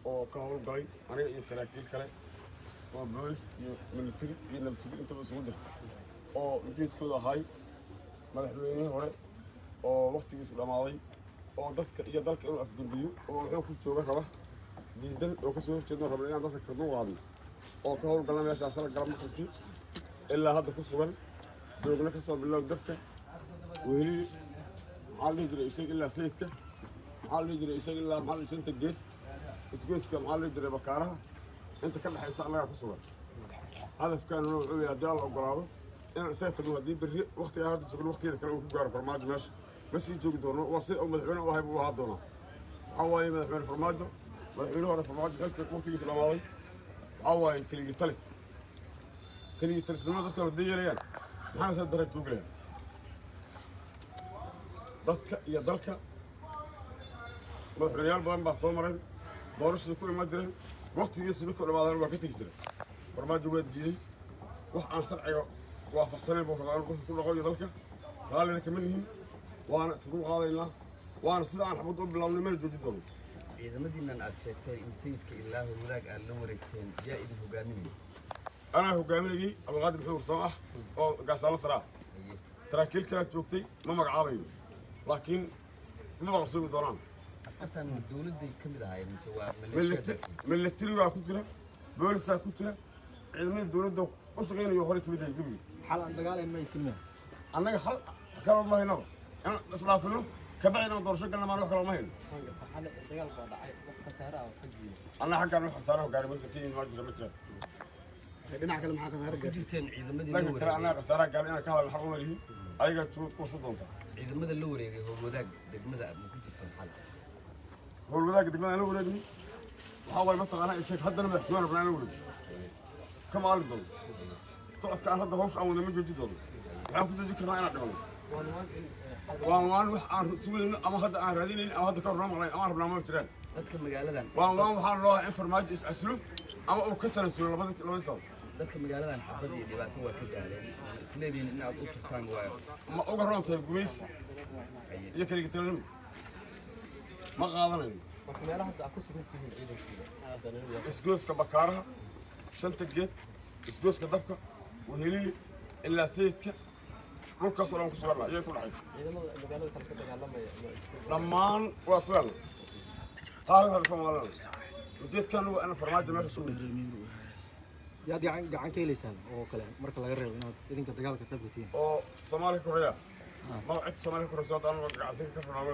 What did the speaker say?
oo ka howlgalay aniga iyo saraakiil kale oo boolis iyo military iyo nabadgelyada intaba isugu jirta oo ujeedkooda ahay madaxweynihii hore oo waqtigiisu dhamaaday oo dadka iyo dalka inuu afgurbiyo oo wuxuu ku jooga raba diidan oo ka soo horjeedno rabna inaan dadka ka duuqaadno oo ka howlgalna meeshaas la garab maqalkii ilaa hadda ku sugan joogna ka soo bilow dadka weli maxaa dhihi jiray isaga ilaa sayidka maxaa dhihi jiray isaga ilaa maxaa dhihi shanta geed isgoyska maxaa dhihi jiray bakaaraha inta ka dhexaysa annagaa ku sugan hadafkaanuna wuxuu yahay haddii alla ogolaado inaan isaga tagno haddii berri waqtigaan hadda joogno waqtigeeda kale uu ku gaaro farmaajo meesha ma sii joogi doono waa sida uu madaxweyne u ahay buu ahaa doonaa waxaa waaye madaxweyne farmaajo madaxweynuhu hore farmaajo xilka waqtigiisa dhamaaday waxaa waaye keligii talisnimada dadka la dayeelayaan maxaana saad barra joogi lahayn dadka iyo dalka madaxweyneyaal badan baa soo mareen doorashadii ku imaan jireen waqtigiisu markuu dhamaadaan waa ka tegi jiray farmaajo waa diiday wax aan sharciga waafaqsanayn buu rabaa inuu ku dhaqo iyo dalka raallina kama nihin waana isku qaadaynaa waana sida aan xabad u bilownay mana joojin doono ciidamadiinnan aad sheegtay in sayidka ilaahu wadaag aad la wareegteen yaa idin hogaaminayay anaa hogaaminayay abdulqaadir maxamed warsamo ah oo gaashaalo saraa saraakiil kala joogtay ma magacaabayo laakiin ma maqsuumi doonaan askartan dowladday ka mid ahaayeen mise waa military waa ku jira boolisaa ku jira ciidamada dowladda u shaqaynayo hore kamid yahay gabiga xal aan dagaalayn ma isilmeen annaga hal kala ma haynaba inaan islaafino kabacdi inaan doorasho galna maan wax kala ma hayno dagaal baa dhacay wax khasaare ah oo ka jiray annaga xaggaan wax khasaare oo gaaray meesha kenya ma jira ma jiraan dhinaca kale maxaa khasaare gaartay ciidamadii dhanka kale annaga khasaaraha gaaray inaan ka hadalno xaq uma lihin ayagaa juhud ku warsan doontaa ciidamada la wareegay howlwadaag degmada aad ma ku jirtaan xal howlwadaagga degmada aan la wareegni waxaa waaye mataqaanaa isheeg haddana madaxtooyaan rabnaa aan la wareegno ka maali doono socodka aan hadda hawsha aan wadna ma jooji doono waxaan ku joojin karnaa inaan dhibano waan wax aan sugayno ama hadda aan raadinayno ama hadda ka hornaa maqlayn ama aan rabnaa ma jiraan dadka magaaladan waan waxaan loohaa in farmaajo is casilo ama uu ka tanasulo labadii sabab dadka magaaladan xabad iyo dhibaato waa ka gaareen isleediin in aad u turtaan waa ma uga roon tahay gumaysi iyo kaligitanimo ma qaadanayo meelaha hadda aad ku sugan tihiin ciidankiida isgooska bakaaraha shanta geed isgooska dabka weheliye ilaa sayidka dhulkaas oo dhan ku suganna iyay ku dhexaysa ciidamada magaalada kale ka dagaalamaya dhammaan waa suganna taariikhda soomaalida ujeedkan waa in farmaajo meesha soo yaad gacan ka helaysaan oo kale marka laga reebo inaad idinka dagaalka qayb ka tihiin oo Soomaaliya Korea ma cid Soomaaliya Korea soo daan gacansiga ka furnaado